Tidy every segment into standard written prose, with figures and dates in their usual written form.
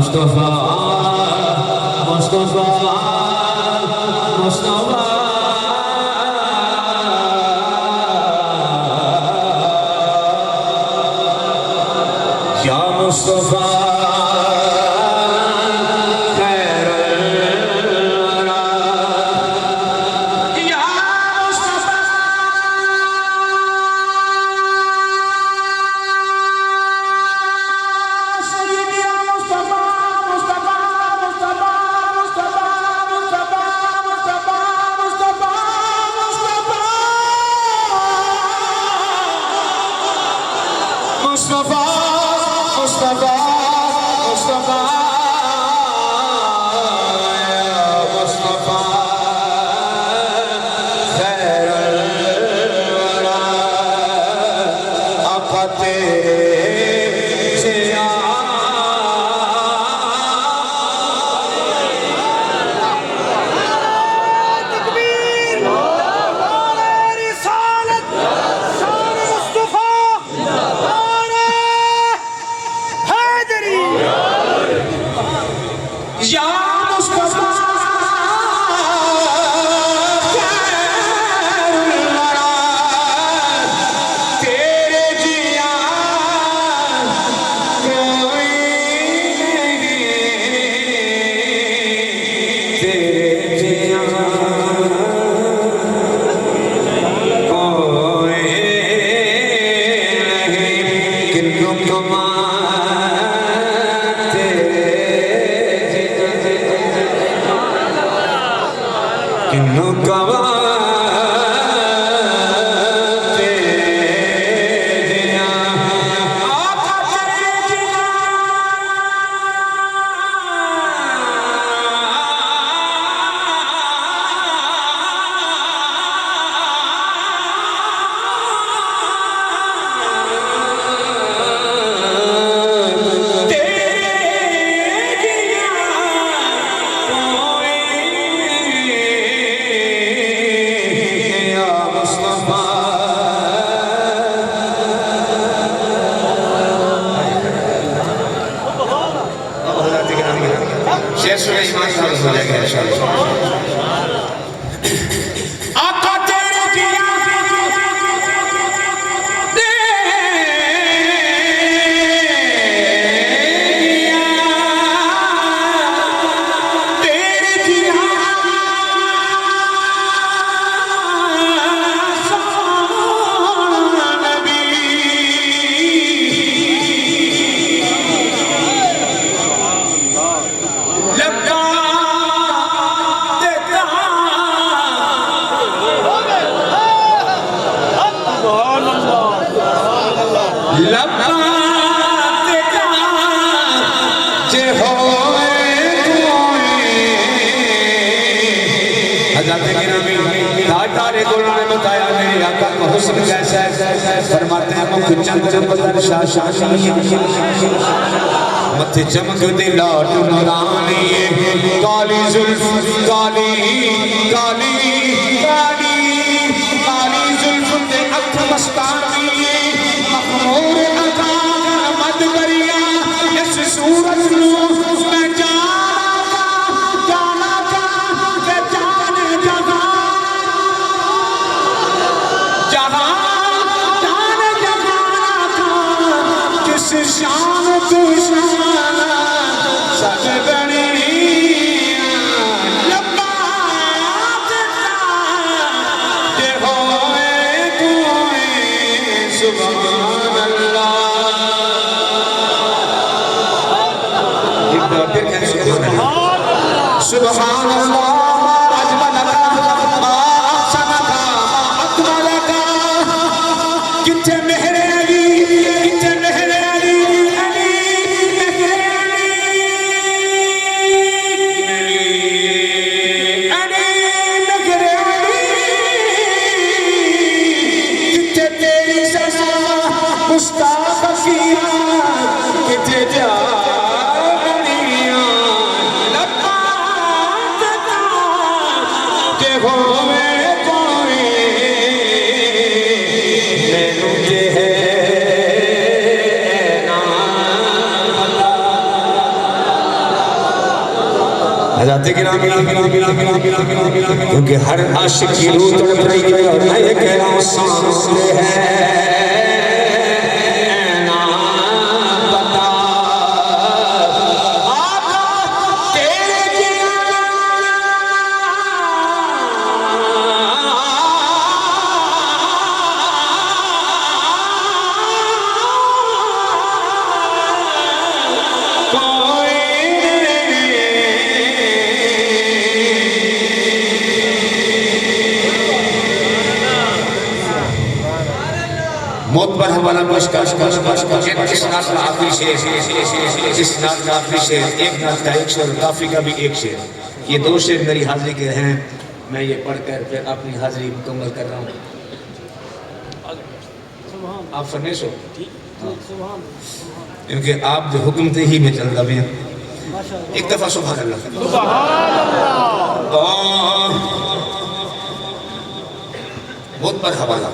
मुस्तफा मुस्तफा मुस्तफा या मुस्तफा मुस्तफा मुस्तफा मुस्तफा मुस्तफा खैरुल वरा आका तेरे से तकबीर रिसालत शान मुस्तफा या मुस्तफा खैरुल वरा तेरे जिया कोई नहीं तेरे जिया कोई नहीं किन्नू कमा किन्नू कवा शेष में ईमान हो जाएगा इंशाअल्लाह आका तेरे जिया तेरे जिया सोना नबी लब्बा देता लब्बा देता जे होए हज़रत गिरामी तारे गुलाम ने बताया मेरे आका का हुस्न कैसा है फरमाते हैं मुख चंद बदन शाशानी मथे चमक दे लाट नूरानी काली जुल्फ काली काली काली काली जुल्फ दे अख मस्तानी मखमूर अता मद करिया इस सूरत नू मैं जाना का के जाने जहां जहां जाने जहां का किस शान तू सुभान अल्लाह किथे मेहरे अली किथे मेहरे अली अली मेहरे अली किथे तेरी सजा मुस्ताफा किया किथे जा हजरत गिरामी क्योंकि हर आशिक की रूह तड़प रही है और मैं ये कह रहा हूँ सामने है ना पता आका तेरे मौत पर हवाला पेश कर इस नात का आखिरी शेर, इस नात का आखिरी शेर, एक नात का एक शेर, काफी का भी एक शेर, ये दो शेर मेरी हाजिरी के हैं। मैं ये पढ़कर फिर अपनी हाजिरी मुकम्मल कर रहा हूँ। आप फरमेश हो क्योंकि आप जो हुक्म थे ही में चल रहे हैं। एक दफा सुभान अल्लाह। बहुत पर हवाला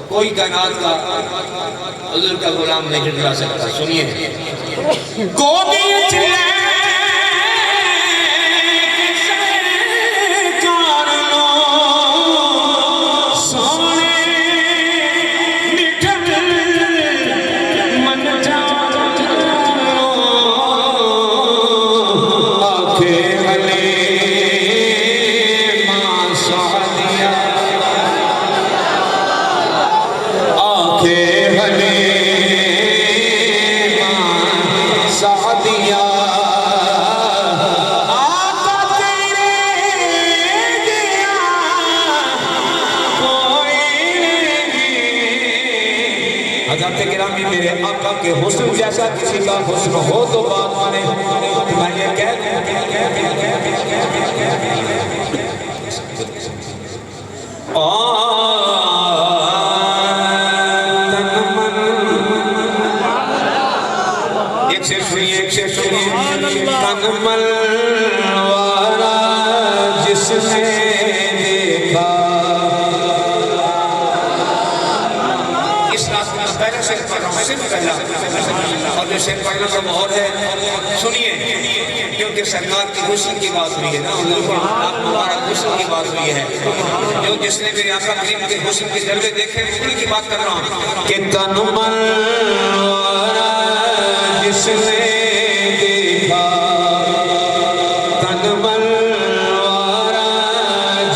कोई कायनात का हुजूर का गुलाम नहीं गिरा सकता। सुनिए मेरे आका के हुस्न जैसा किसी का हुस्न हो तो बात माने। मैं ये कह एक से सुनिए कनमल वाला जिसने देखा। इस रास्ते में पहले से सिर्फ पहला और जो शेर पढ़ना का माहौल है सुनिए क्योंकि सरकार की हुस्न की बात हुई है ना, हमारा हुस्न की बात हुई है। जो जिसने मेरे आका करीम के हुस्न के जलवे देखे उन्हीं की बात कर रहा हूँ कि कनमल वाला जिसने देखा, कनमल वाला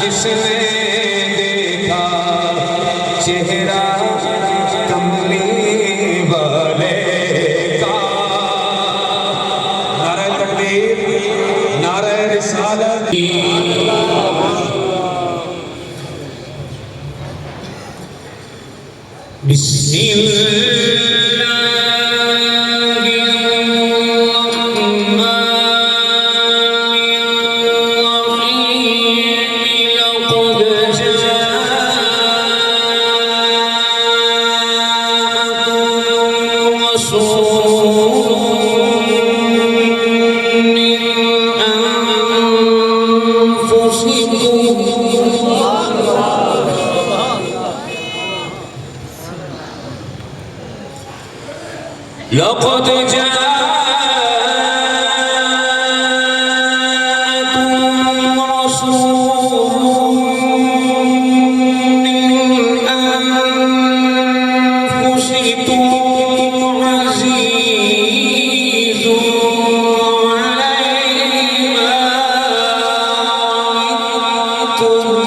जिसने देखा, चेहरा कमली वाले का। नारे तकबीर, नारे रिसालत। लक़द जाअकुम रसूलुम मिन अनफुसिकुम अज़ीज़ुन अलैहि मा अनित्तुम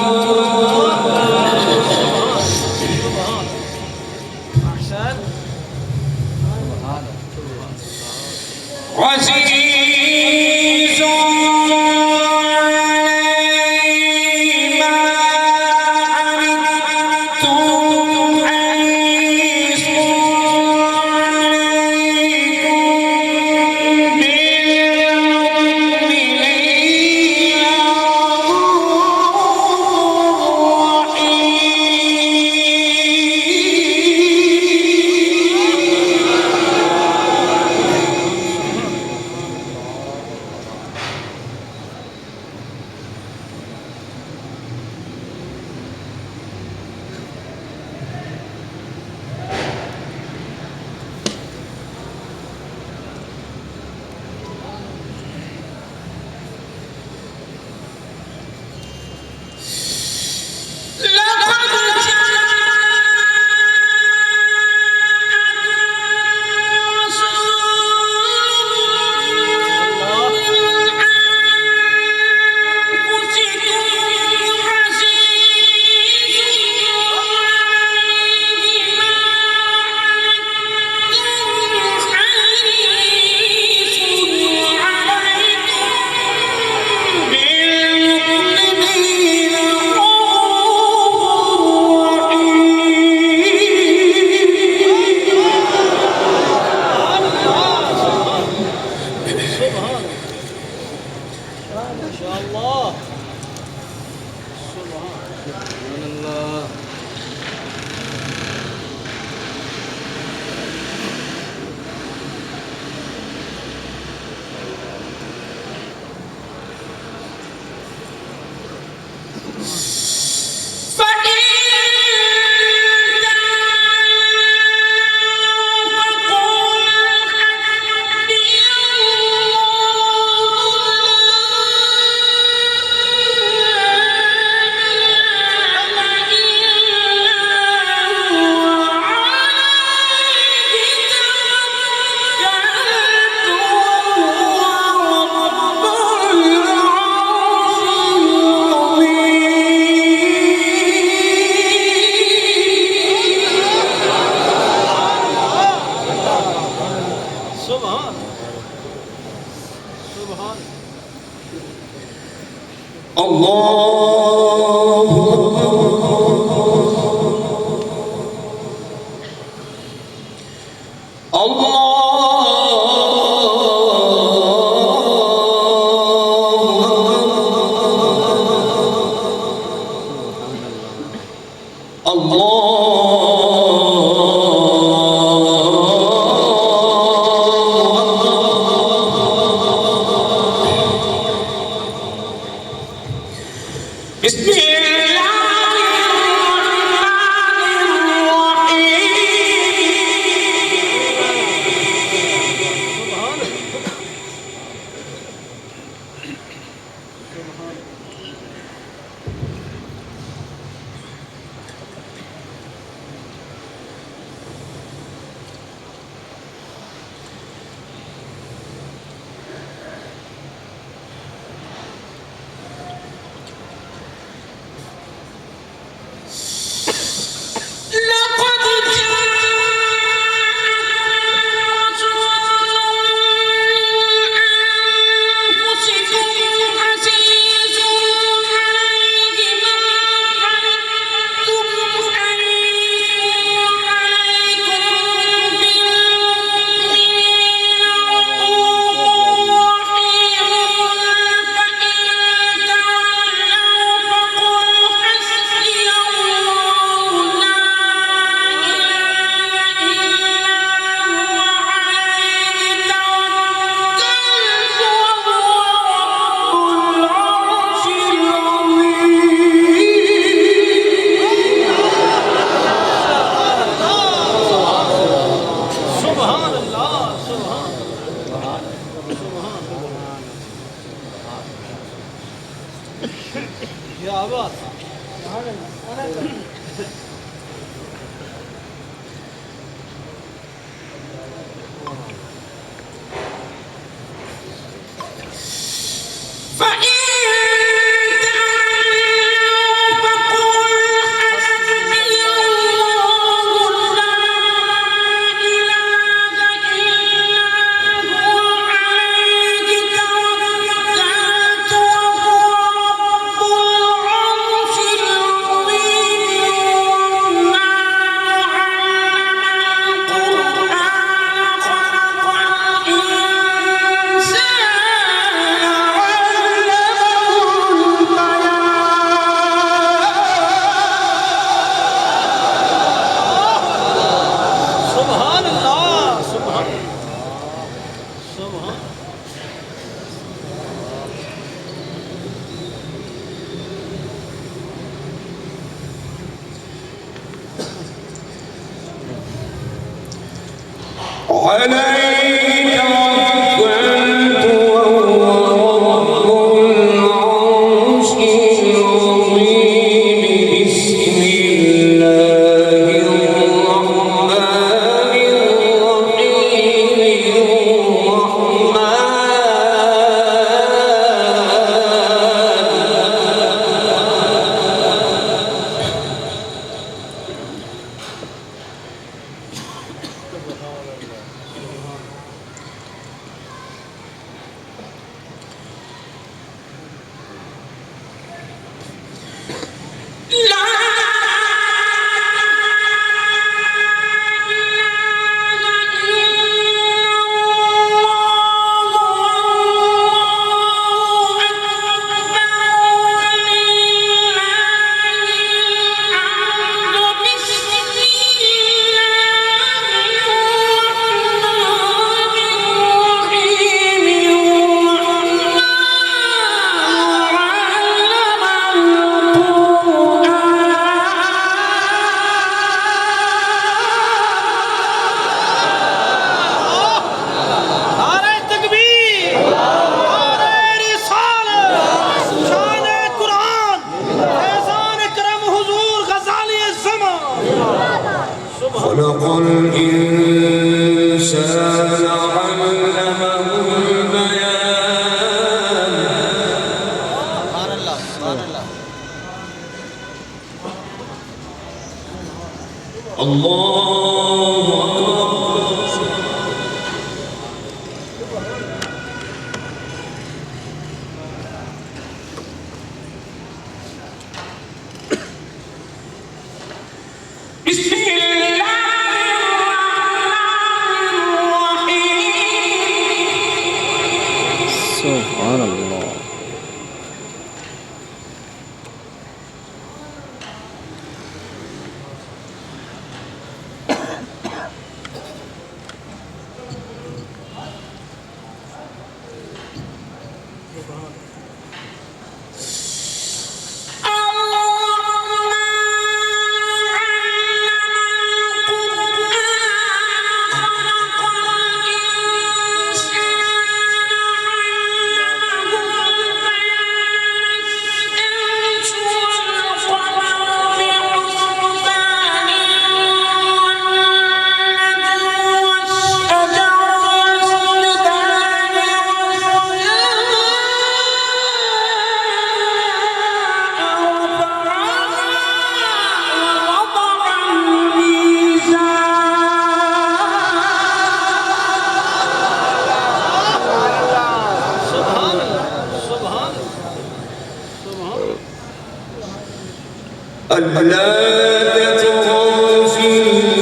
ألا تطغوا في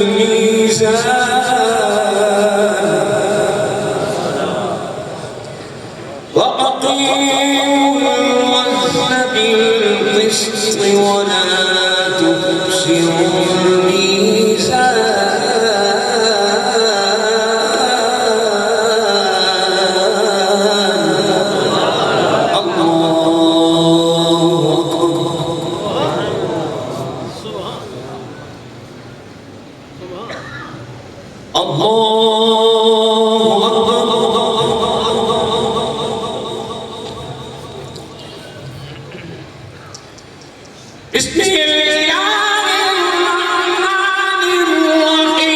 الميزان وأقيموا الوزن بالقسط ولا تخسروا الميزان بسم الله الرحمن الرحيم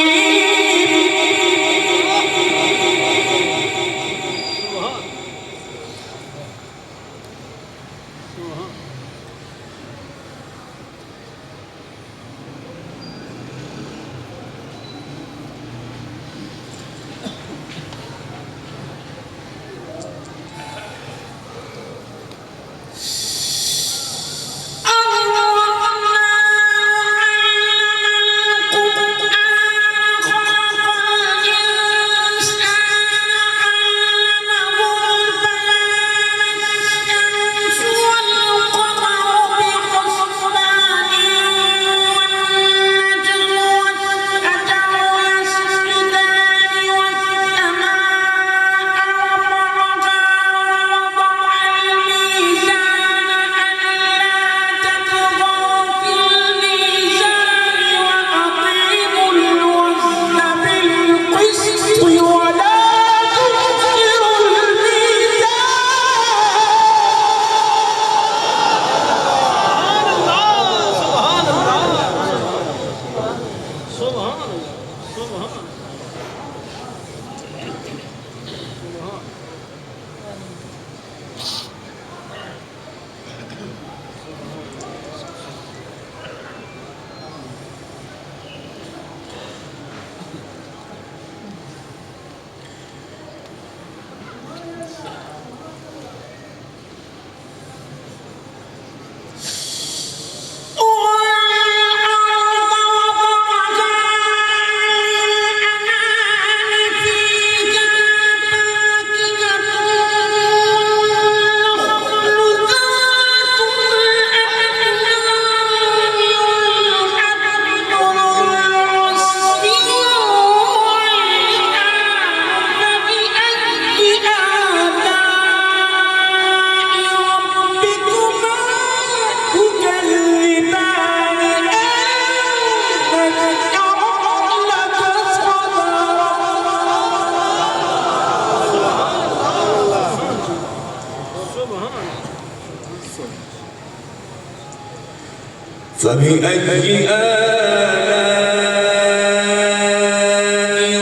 فبأي آلاء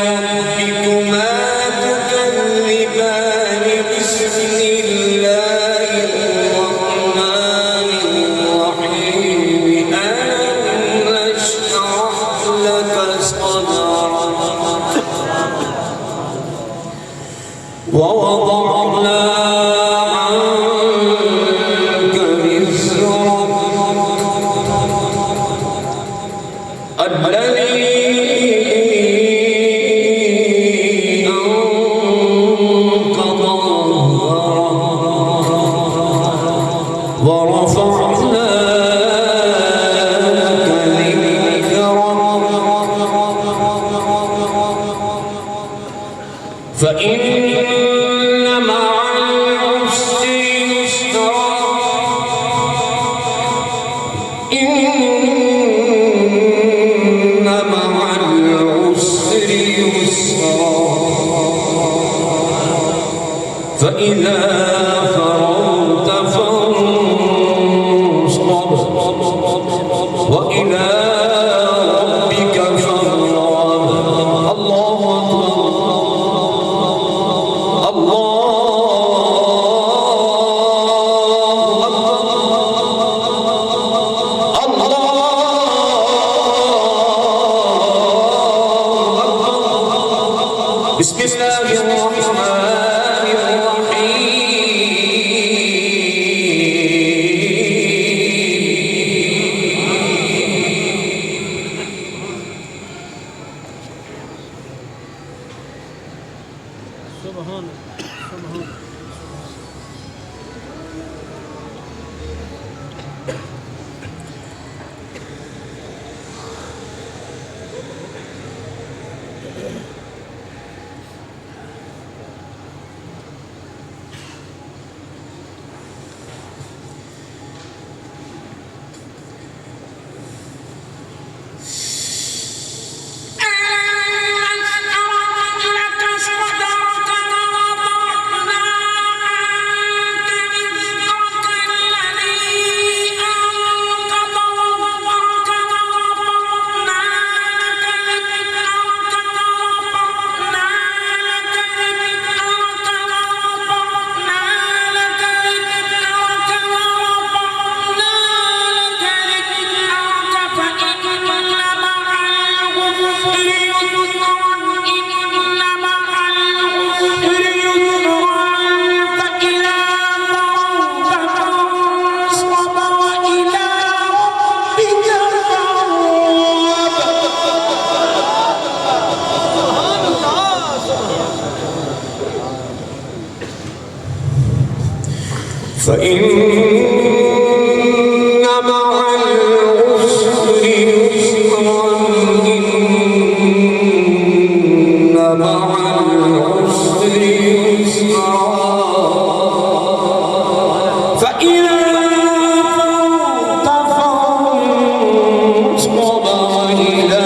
ربكما تكذبان بسم الله الرحمن الرحيم ألم نشرح لك صدرك ووضعنا عنك وزرك الذي أنقض ظهرك ورفعنا لك ذكرك فإن مع العسر يسرا إن مع العسر يسرا فإذا فرغت فانصب وإلى ربك فارغب الله أكبر بسم الله الرحمن الرحيم فإن مع العسر يسرا إن مع العسر يسرا فإذا فرغت فانصب إلى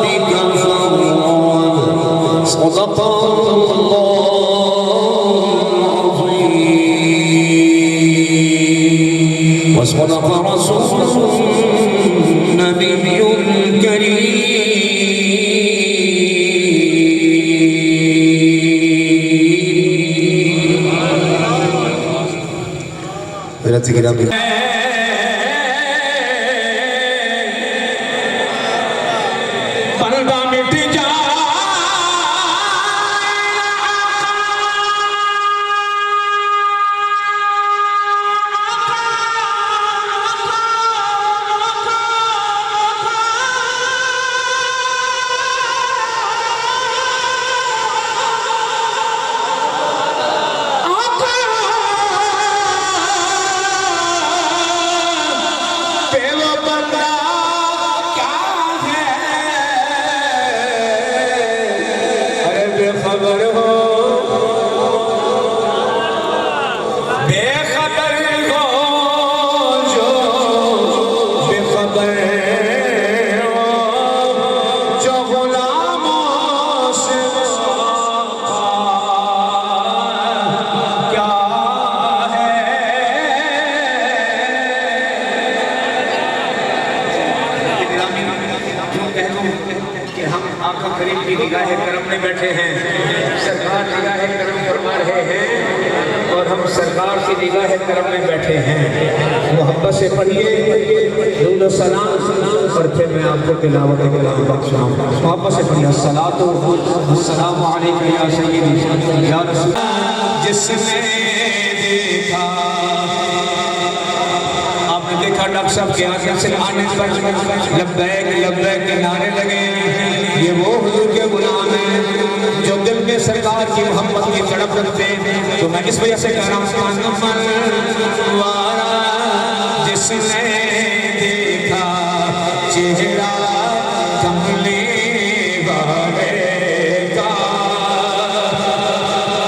ربك فارغب صدق الله وصدق رسول النبي الكريم पर्दा मिट जा करीम की निगाह करम में बैठे हैं, सरकार निगाह करम फरमा रहे हैं और हम सरकार की निगाह करम में बैठे हैं। मोहब्बत से पढ़िए दुरूद सलाम और फिर मैं आपको तिलावत कलाम बख्शाऊं। मोहब्बत से पढ़िए अस्सलातु वस्सलामु अलैका या सय्यदी या रसूल। जिसने देखा आपने देखा डॉक्टर साहब के आगे से आने पर लब्बैक लब्बैक के नारे लगे। ये वो हुजूर के गुलाम हैं जो दिल में सरकार की मोहब्बत की तड़प रखते हैं। तो मैं इस वजह से कह रहा हूँ जिसने देखा चेहरा कमले वाले का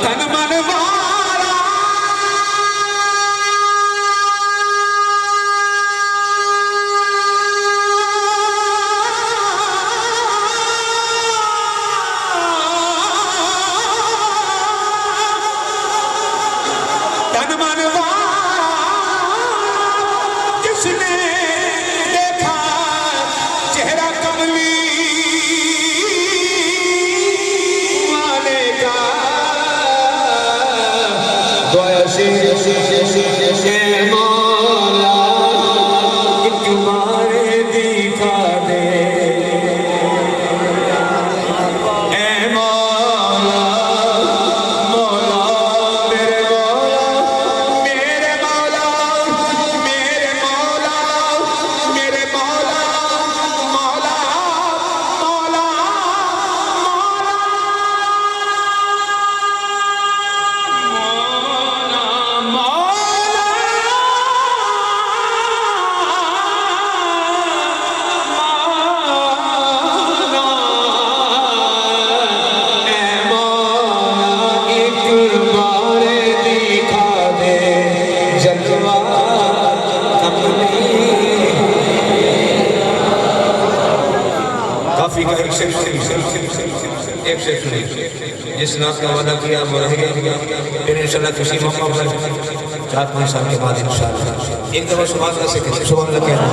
तन मन वाला जिसने देखा काफी का एक शेर सुनिए जिस नात का वादा किया वो रह गया फिर इंशाल्लाह किसी मौका पर 4-5 साल के बाद इंशाल्लाह एक दफा सुभान अल्लाह से कहते सुभान अल्लाह कहते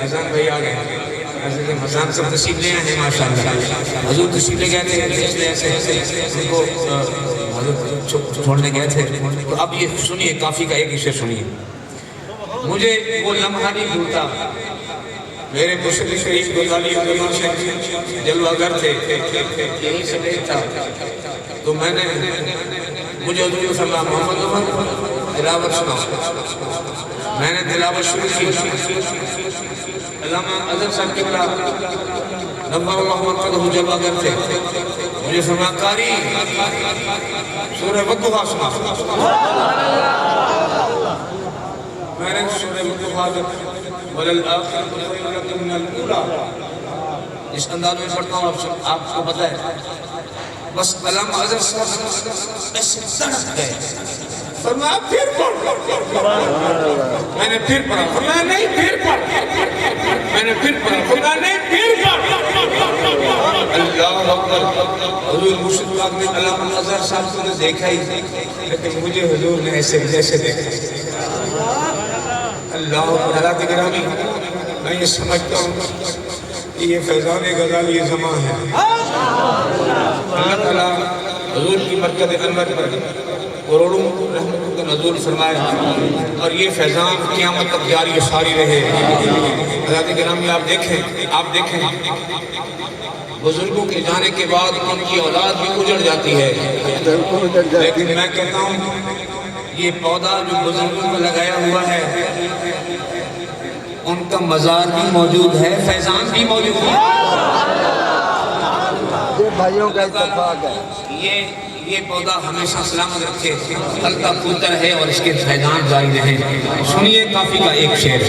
हसन भाई आ गए हसन सब तस्वीर ले आए माशाल्लाह हजूर तस्वीर ले गए थे इसलिए ऐसे उनको छोड़ने गए थे तो अब ये सुनिए काफी का एक शेर सुनिए मुझे वो लम्हा नहीं भूलता मेरे मुस्लिम शरीफ गुजारी से जलवागर थे यही से था तो मैंने मुझे हजूर सल्लल्लाहु अलैहि वसल्लम तिलावत सुना मैंने तिलावत शुरू की अल्लामा अज़हर साहब किबला नव्वरल्लाहु मरकज़हु जलवागर थे मुझे फरमाया कारी सूरह वद्दुहा सुना मैंने सूरह वद्दुहा वलल आखिरतु खैरुन लकुम मिनल ऊला इस अंदाज में पढ़ता हूँ आपको पता है बस अल्लामा अज़हर साहब ऐसे तड़प गए फरमाया फिर पढ़ मैंने फिर पढ़ा फरमाया नहीं फिर पढ़ मैंने फिर पढ़ा फरमाया नहीं फिर पढ़ अल्लाह अकबर हुजूर मुर्शिद पाक ने अल्लामा अज़हर साहब को देखा ही लेकिन मुझे हुजूर ने ऐसे जैसे देखा अल्लाह हज़रात गिरामी मैं ये समझता हूँ कि ये फैज़ान गज़ाली ज़मां है अल्लाह ताला हुजूर की बरकत अनवर पर करोड़ों रहमतों का नज़ूल फरमाए और ये फैज़ान क़यामत तक जारी सारी रहे हज़रात गिरामी आप देखें बुजुर्गों के जाने के बाद उनकी औलाद भी उजड़ जाती है लेकिन मैं कहता हूँ ये पौधा जो बुजुर्गों को लगाया हुआ है उनका मज़ार भी मौजूद है फैज़ान भी मौजूद है ये भाइयों का इत्तेफाक है ये पौधा हमेशा सलामत रखे फल का पुत्र है और इसके फैज़ान जारी रहे सुनिए काफी का एक शेर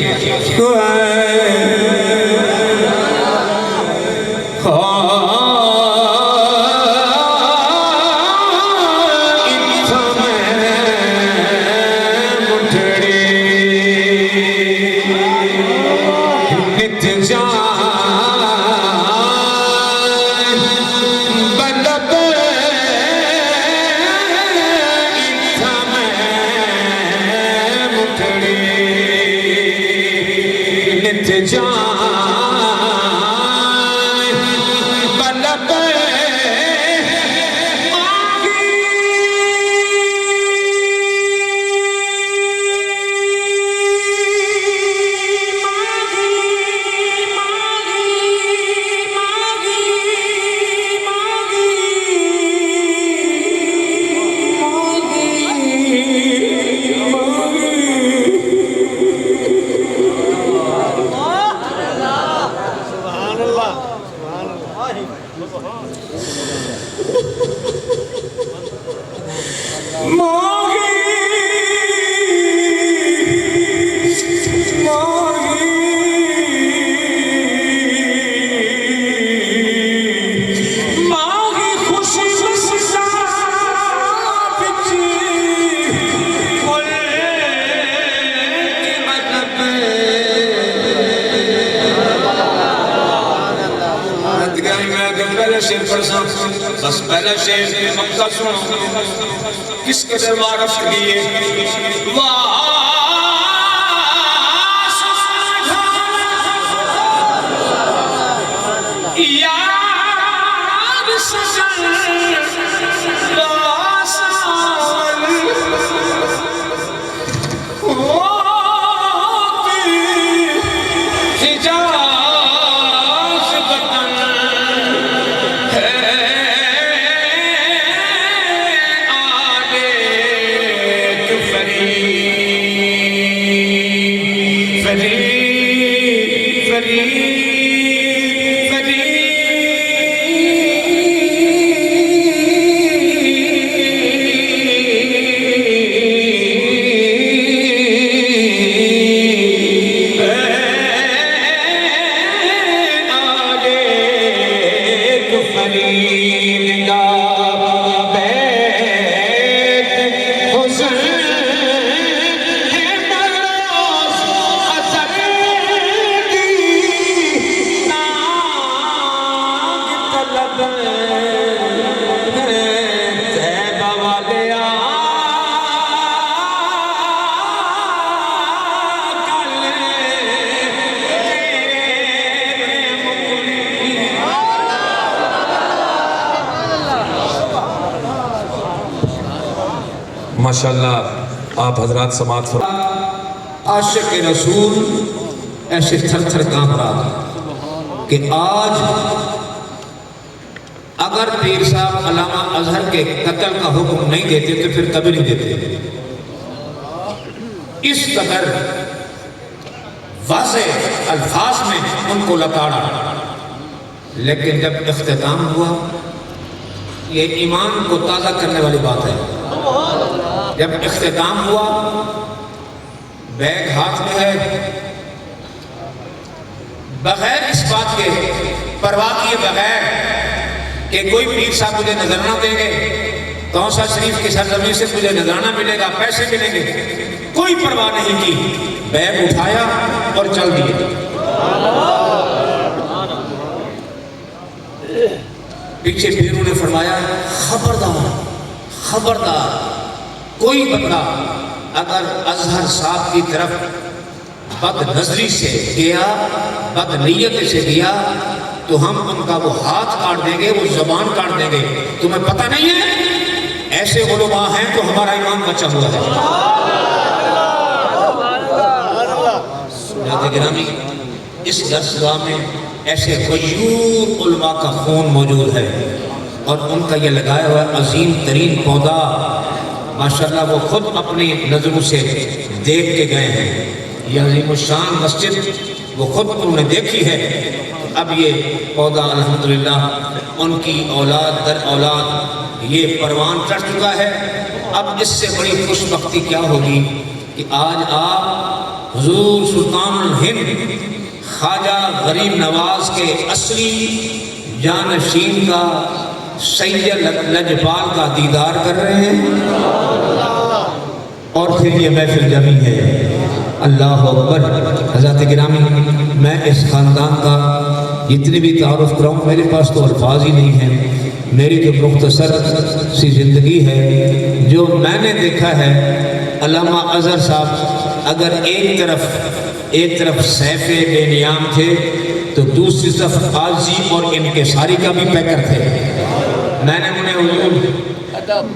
बस पहला शेर मक्का सुनो किसके दरबार अफ्त किए माशाल्लाह आप हजरात समात फरमा। आशिक रसूल ऐसे थर थर कांप रहा था कि आज अगर पीर साहब अल्लामा अजहर के कत्ल का हुक्म नहीं देते तो फिर कभी नहीं देते। इस कदर वाज़ेह अल्फाज में उनको लताड़ा। लेकिन जब इख्तिताम हुआ, ये ईमान को ताज़ा करने वाली बात है। जब इख्तिताम हुआ, बैग हाथ में है, बगैर इस बात के परवाह किए बगैर कि कोई पीर साहब मुझे नजराना देंगे, कौसा शरीफ की सरजमीन से मुझे नजराना मिलेगा, पैसे मिलेंगे, कोई परवाह नहीं की। बैग उठाया और चल दिए। पीछे पीरों ने फरमाया, खबरदार खबरदार, कोई बंदा अगर अजहर साहब की तरफ बद नजरी से गया, बद नीयत से गया, तो हम उनका वो हाथ काट देंगे, वो जबान काट देंगे। तुम्हें पता नहीं है ऐसे उलमा हैं तो हमारा ईमान बचा हुआ है। गिरामी, इस दरसगाह में ऐसे गयूर उलमा का खून मौजूद है और उनका ये लगाया हुआ अजीम तरीन पौधा माशाल्लाह वो खुद अपनी नजरों से देख के गए हैं। ये अजीम शान मस्जिद वो खुद उन्होंने देखी है। अब ये पौधा अल्हम्दुलिल्लाह उनकी औलाद दर औलाद ये परवान चढ़ चुका है। अब इससे बड़ी खुशबख्ती क्या होगी कि आज आप हुजूर सुल्तानुल हिंद ख्वाजा गरीब नवाज के असली जानशीन का सैयद लजपाल का दीदार कर रहे हैं और फिर ये महफिल जमी है। अल्लाह अकबर। हज़रत गिरामी, मैं इस ख़ानदान का जितनी भी तारुफ कराऊँ मेरे पास तो अल्फाज ही नहीं हैं। मेरी तो मुख्तसर सी ज़िंदगी है। जो मैंने देखा है, अल्लामा अज़हर साहब अगर एक तरफ सैफ़े बेनियाम थे तो दूसरी तरफ आजी और इनके सारी का भी पैकर थे। मैंने उन्हें हुजूर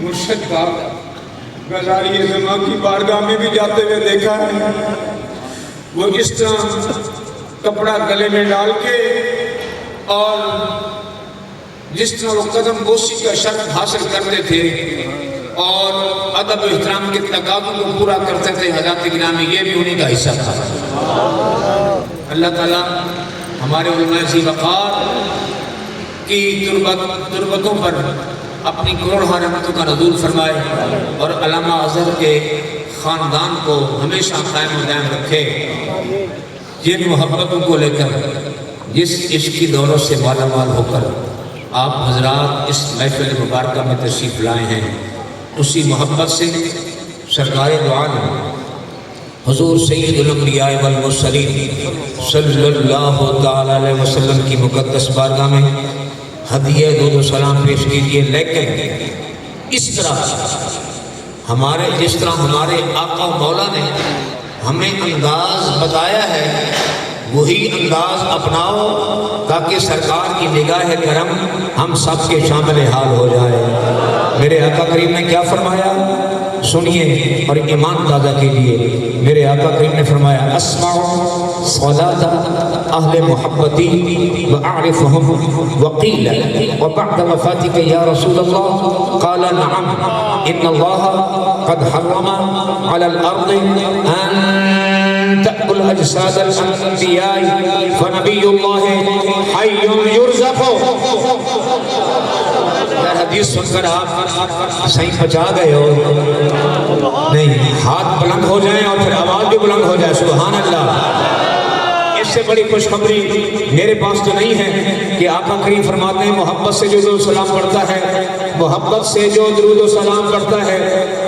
मुर्शिद गजारी ज़मा की बारगाह में भी जाते हुए देखा है। वो इस तरह कपड़ा गले में डाल के और जिस तरह वो कदम बोसी का शर्त हासिल करते थे और अदब एहतराम के तकाज़ुं को पूरा करते थे, हज़रत गिरामी ये भी उन्हीं का हिस्सा था। अल्लाह ताला हमारे उलमा ज़ी वक़ार की तुरबतों पर अपनी करोड़ों रहमतों का नज़ूल फरमाए और अल्लामा अज़हर के ख़ानदान को हमेशा कायम व दायम रखे। जिन मोहब्बतों को लेकर, जिस इश्क़ की दौलत से मालामाल होकर आप हज़रात इस महफ़िल मुबारक में तशरीफ़ लाए हैं, उसी मोहब्बत से सरकार दो आलम हुज़ूर सय्यदुल अंबिया वल मुरसलीन सल्लल्लाहु तआला अलैहि वसल्लम की मुक़द्दस बारगाह में हदिया दुरूद सलाम पेश कीजिए। लेकिन इस तरह जिस तरह हमारे आका मौला ने हमें अंदाज बताया है, वही अंदाज अपनाओ ताकि सरकार की निगाह करम हम सब के शामिल हाल हो जाए। मेरे आका करीम ने क्या फरमाया, सुनिए और ईमान ताज़ा कीजिए। मेरे आका करीम ने फरमाया, अस्माउ सलात अहले मोहब्बती व आरिफहुम वक़ील व बअद वफ़ातिक या रसूल अल्लाह क़ाल नअम इन्नल्लाह क़द हर्रम अलल अर्दि अन तअकुल अजसादल अंबिया फनबियुल्लाह हय्युन युरज़क़ु। हदीस सुनकर आप सही बचा गए हो? नहीं, हाथ बुलंद हो जाए और फिर आवाज भी बुलंद हो जाए, सुभान अल्लाह। इससे बड़ी खुशखबरी मेरे पास तो नहीं है कि आका करीम फरमाते हैं मोहब्बत से जो दुरूद सलाम पढ़ता है, मोहब्बत से जो दुरूद सलाम पढ़ता है,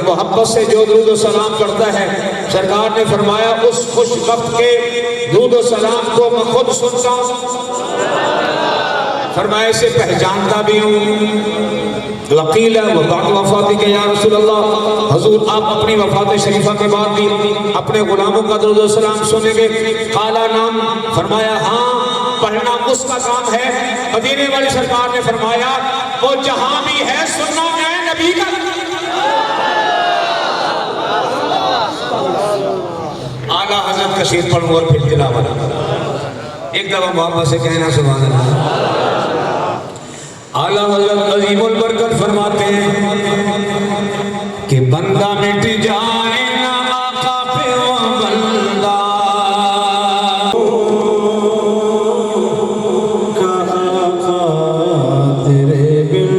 मोहब्बत से जो दुरूद सलाम पढ़ता है, सरकार ने फरमाया उस खुश वक्त के दुरूद सलाम को मैं खुद सुनता हूँ, फरमाए से पहचानता भी हूँ। वकीला व बाद वफ़ातिक या रसूल अल्लाह, हुजूर आप अपनी वफ़ात शरीफा के बाद भी अपने गुलामों का दुरूद सलाम सुनेंगे? काला नाम, फरमाया हाँ, पढ़ना उसका काम है। मदीने वाली सरकार ने फरमाया वो जहां भी है सुनना है नबी का। का शेर पढ़ूं और फिर तिलावत। एक दफा मोहब्बत से कहना सुभान अल्लाह। आला हज़रत अज़ीमुल बरकत फरमाते हैं कि बंदा मिट जाए ना आका पे वो बंदा, तेरे बिन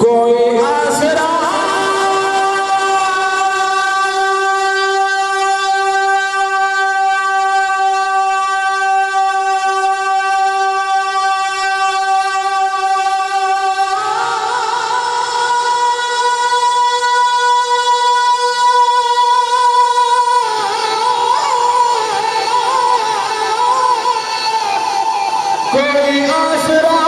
कोई आसरा, कोई आसरा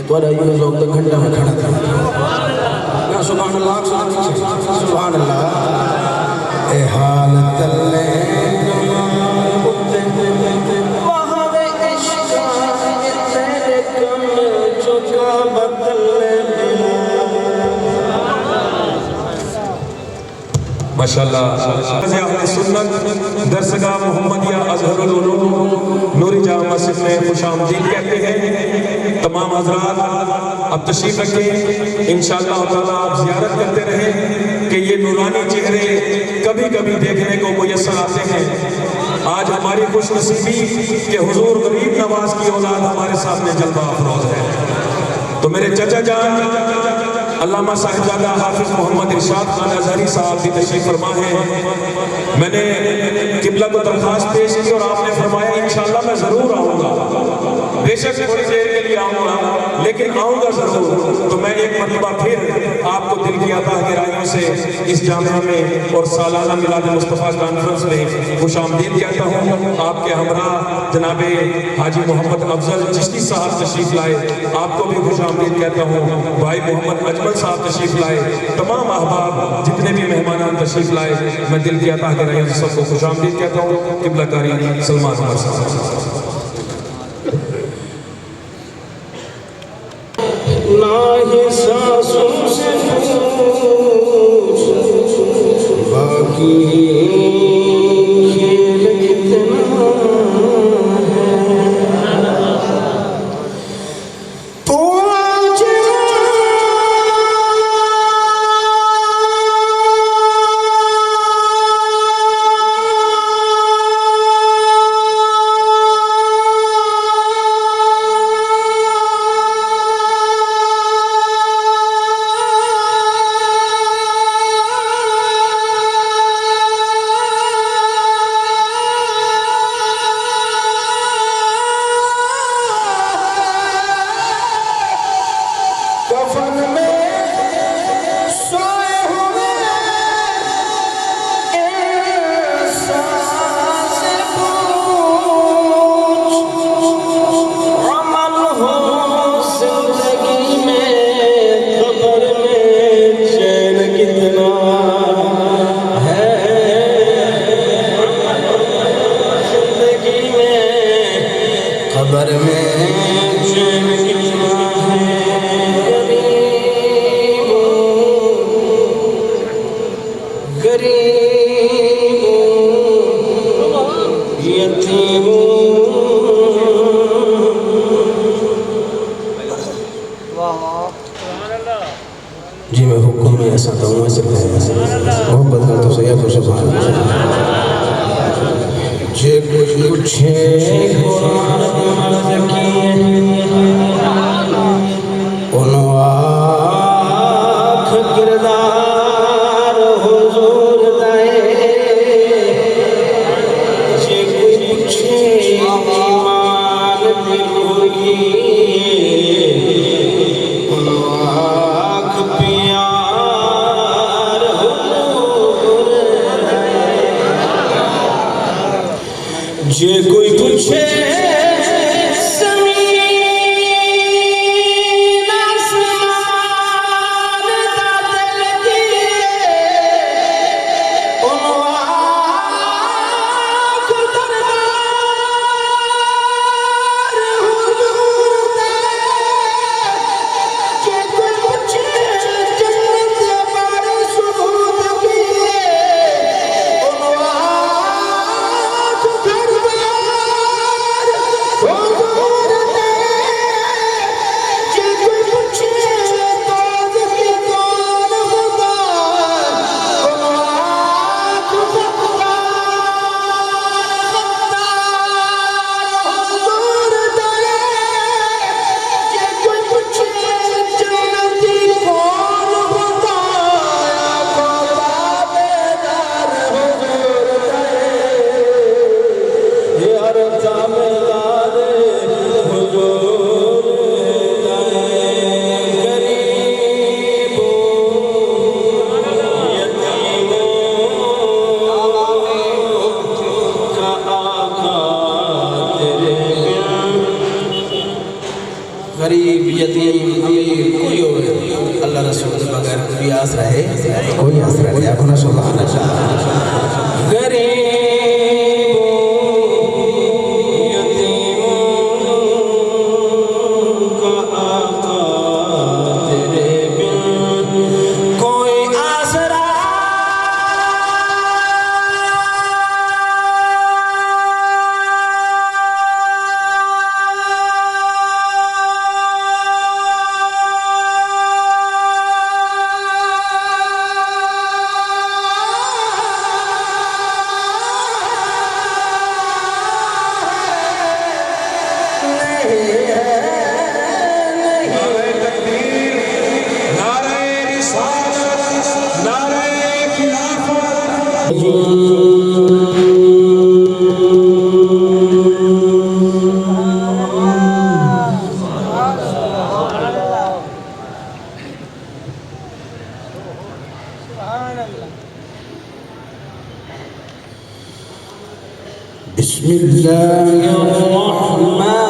थोड़ा ये लोग तो घंटा में खड़ा था ना सुभान अल्लाह सुभान अल्लाह ए हाल तल्ले वहाँ वे इश्क़ तेरे कम जो का बदल माशाअल्लाह अहले सुन्नत दरसगाह मोहम्मदिया अज़हरुल उलूम नूरी जामा मस्जिद में खुशामदीद कहते हैं। तमाम हज़रात अब तशरीफ रखें, इंशाअल्लाह ताला आप ज़ियारत करते रहें कि ये नूरानी चेहरे कभी कभी देखने को मुयस्सर आते हैं। आज हमारी खुशनसीबी कि हुजूर गरीब नवाज की औलाद हमारे सामने जलवा अफरोज है। तो मेरे चचा जान अल्लामा साहिबजादा हाफिज मोहम्मद इरशाद खान अज़हरी साहब की तशरीफ फरमा है। मैंने किबला को दरख्वास्त पेश की और आपने फरमाया इंशाअल्लाह मैं ज़रूर आऊँगा, बेशक थोड़ी देर के लिए आऊँगा लेकिन आऊँगा ज़रूर। तो मैं एक मरतबा फिर आपको दिल की अता गहराइयों से इस जामिया में और सालाना मिलाद मुस्तफ़ा कॉन्फ्रेंस में खुशामदीद कहता हूँ। आपके हमरा जनाबे हाजी मोहम्मद अफजल चिश्ती साहब तशरीफ लाए, आपको भी खुशामदीद कहता हूँ। भाई मोहम्मद अजमल साहब तशरीफ लाए, तमाम अहबाब जितने भी मेहमान तशरीफ लाए, मैं दिल की अता गहराइयों से सबको खुशामदीद कहता हूँ। किबला कारी सलमान उमर साहब। सांसों से पूछ बाकी खेल कितना तो आज जी मैं हुक्म में ऐसा कहूँगा सिर्फ मोहब्बत का तो सही है। खुश जे कुछ किरदार हुजूर दाए जे कुछ ईमान दिल होगी जे कोई पूछे गरीब यतीम अमीर कोई हो अल्लाह रसूल के बगैर कोई आसरा है, कोई आसरा नहीं। आप ना सुभान अल्लाह। गरीब यतीम का आका तेरे बिन कोई आसरा بسم الله الرحمن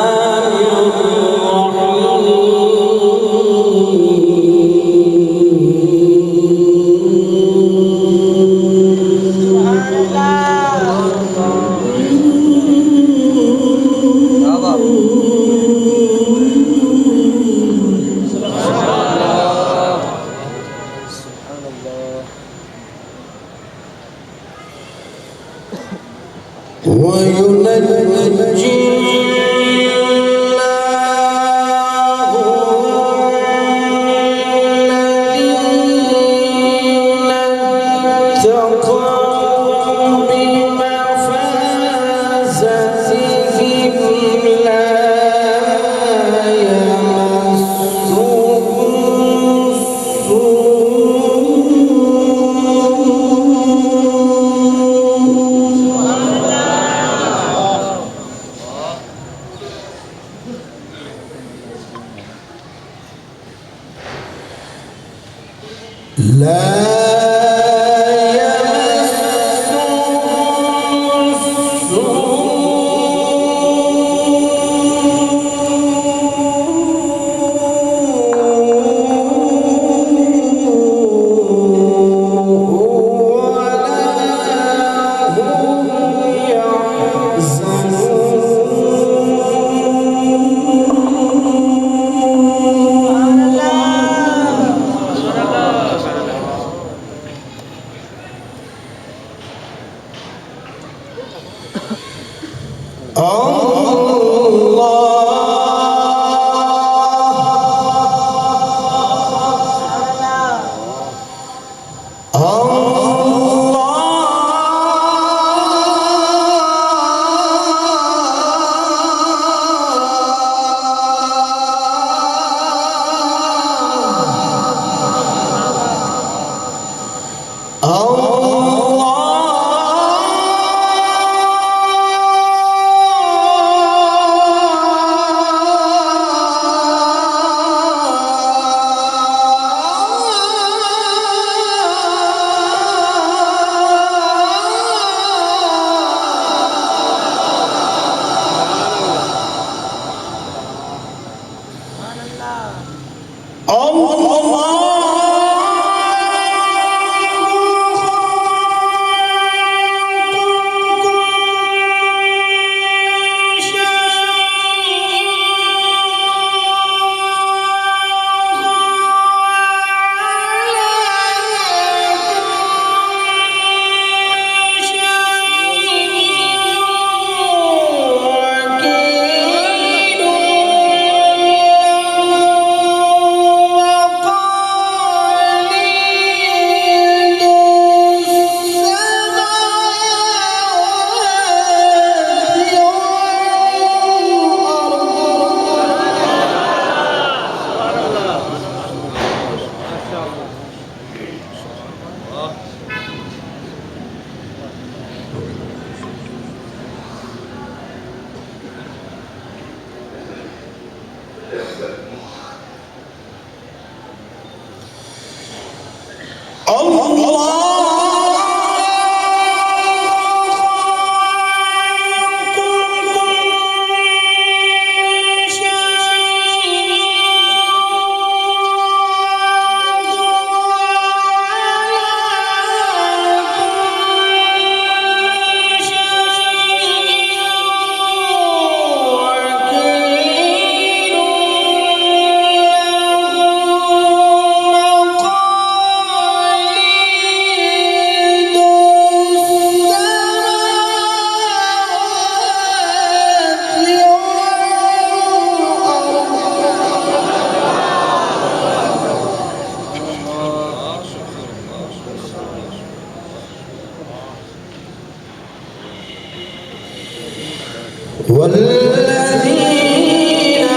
والذين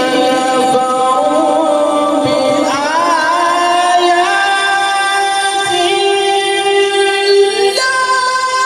كفروا بآيات الله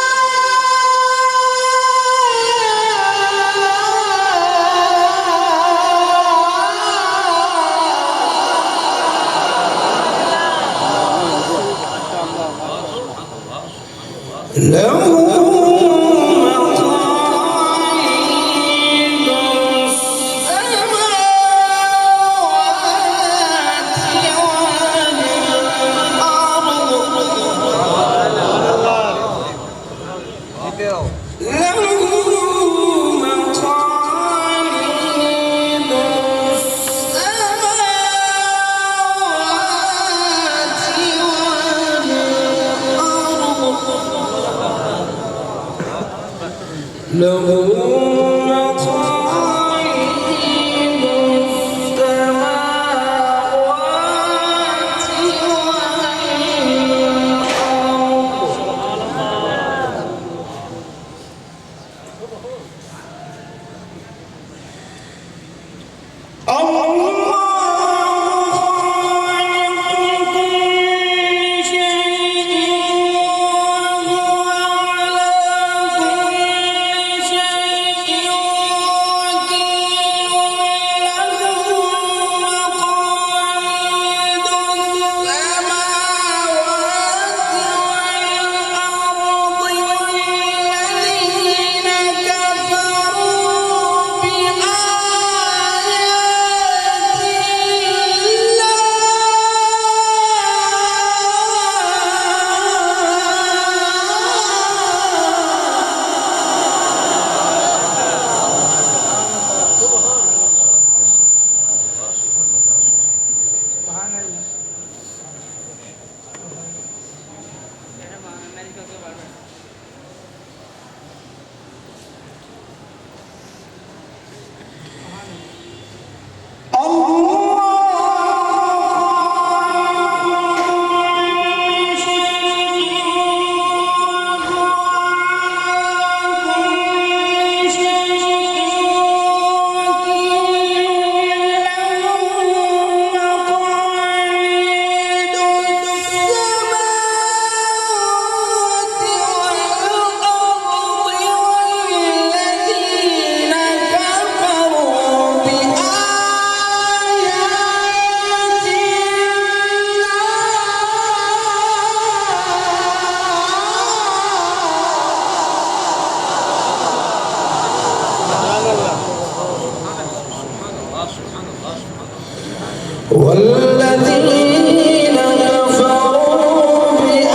والذين كفروا بآيات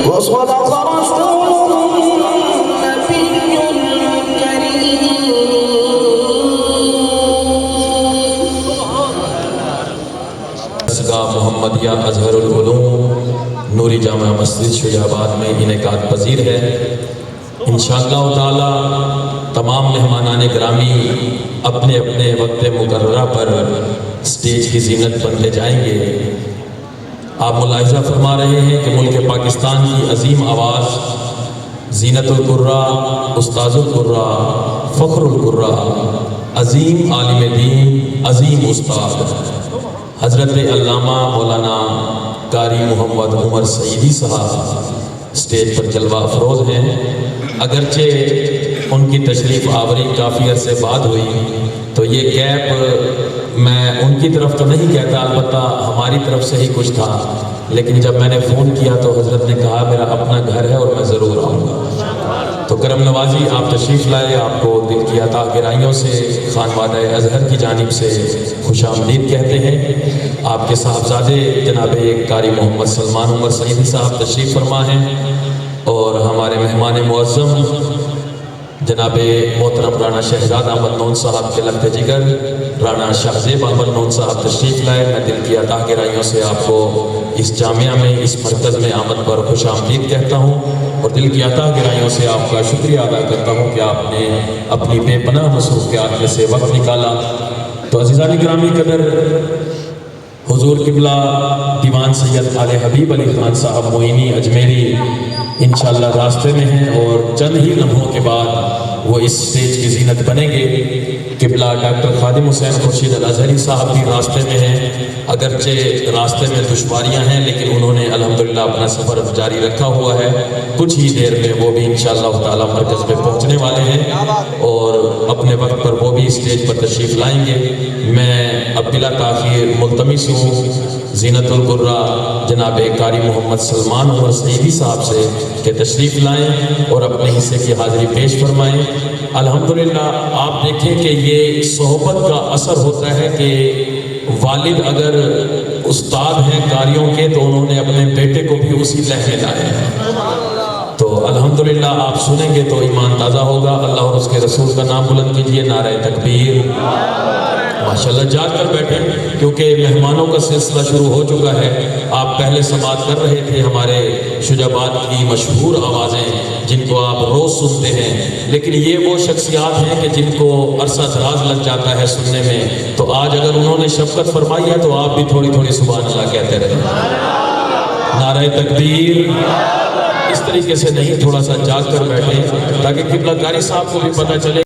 وصدق رسوله النبي الكريم. मोहम्मदिया अजहरुल उलूम नूरी जामा मस्जिद शुजाबाद में इनेकाद पजीर है। इंशाअल्लाह ताला तमाम मेहमानान ग्रामी अपने अपने वक्त मुकर्ररा पर स्टेज की जीनत बनते जाएंगे। आप मुलाहिज़ा फरमा रहे हैं कि मुल्क पाकिस्तान की अजीम आवाज़ जीनतुल कुर्रा, उस्ताजुल कुर्रा, फ़ख्रुल कुर्रा, अजीम आलिम दीन, अजीम उस्ताद हज़रत अल्लामा मौलाना कारी मोहम्मद उमर सईदी साहब स्टेज पर जलवा अफरोज़ हैं। अगरचे उनकी तशरीफ़ आवरी काफ़ी अरसे बाद हुई तो ये गैप मैं उनकी तरफ तो नहीं कहता, अलबत्ता हमारी तरफ से ही कुछ था। लेकिन जब मैंने फ़ोन किया तो हज़रत ने कहा मेरा अपना घर है और मैं ज़रूर आऊँगा। तो करम नवाजी आप तशरीफ़ लाए, आपको दिल की अता गहराइयों से खानवादा अजहर की जानिब से खुशामदीद कहते हैं। आपके साहबजादे जनाब कारी मोहम्मद सलमान उमर सईदी साहब तशरीफ़ फरमा हैं और हमारे मेहमान मुअज़्ज़म जनाब मोहतरम राना शहजाद अहमद नून साहब के लफ्ते जिगर राना शाहजेब अहमद नून साहब तशरीफ़ लाए। मैं दिल की अता गहराइयों से आपको इस जामिया में, इस मरकज़ में आमद पर खुश आमदीद कहता हूँ और दिल की अता गहराइयों से आपका शुक्रिया अदा करता हूँ कि आपने अपनी बेपनाह मसरूफ़ियात में से वक्त निकाला। तो अज़ीज़ान गिरामी कदर, हुजूर किबला दीवान सैयद आले हबीब अली खान साहब मोइनी अजमेरी इंशाअल्लाह रास्ते में हैं और चंद ही लम्हों के बाद वो इस स्टेज की जीनत बनेंगे। किबला डॉक्टर खादिम हुसैन खुर्शीद अल अज़हरी साहब भी रास्ते में हैं, अगरचे रास्ते में दुश्वारियां हैं लेकिन उन्होंने अल्हम्दुलिल्लाह अपना सफ़र जारी रखा हुआ है। कुछ ही देर में वो भी इंशाअल्लाह ताला मरकज़ में पहुंचने वाले हैं और अपने वक्त पर वो भी स्टेज पर तशरीफ़ लाएंगे। मैं अब बिला ताख़ीर मुल्तमिस हूँ ज़ीनतुल गुर्रा जनाब कारी मोहम्मद सलमान उमर सईदी साहब से कि तशरीफ़ लाएँ और अपने हिस्से की हाज़िरी पेश फरमाएँ। अल्हम्दुलिल्लाह आप देखें कि ये सोहबत का असर होता है कि वालिद अगर उस्ताद हैं कारियों के तो उन्होंने अपने बेटे को भी उसी लहर में लाया। तो अल्हम्दुलिल्लाह आप सुनेंगे तो ईमान ताज़ा होगा। अल्लाह और उसके रसूल का नाम बुलंद कीजिए, नारे तकबीर। माशाल्लाह जाग कर बैठे क्योंकि मेहमानों का सिलसिला शुरू हो चुका है। आप पहले समाअत कर रहे थे हमारे शुजाबाद की मशहूर आवाज़ें जिनको आप रोज़ सुनते हैं, लेकिन ये वो शख्सियात हैं कि जिनको अरसा दराज लग जाता है सुनने में। तो आज अगर उन्होंने शफ़क़त फरमाई है तो आप भी थोड़ी थोड़ी सुभान अल्लाह कहते रहें, नारे तकबीर। इस तरीके से नहीं, थोड़ा सा जाग कर बैठे ताकि किबला कारी साहब को भी पता चले।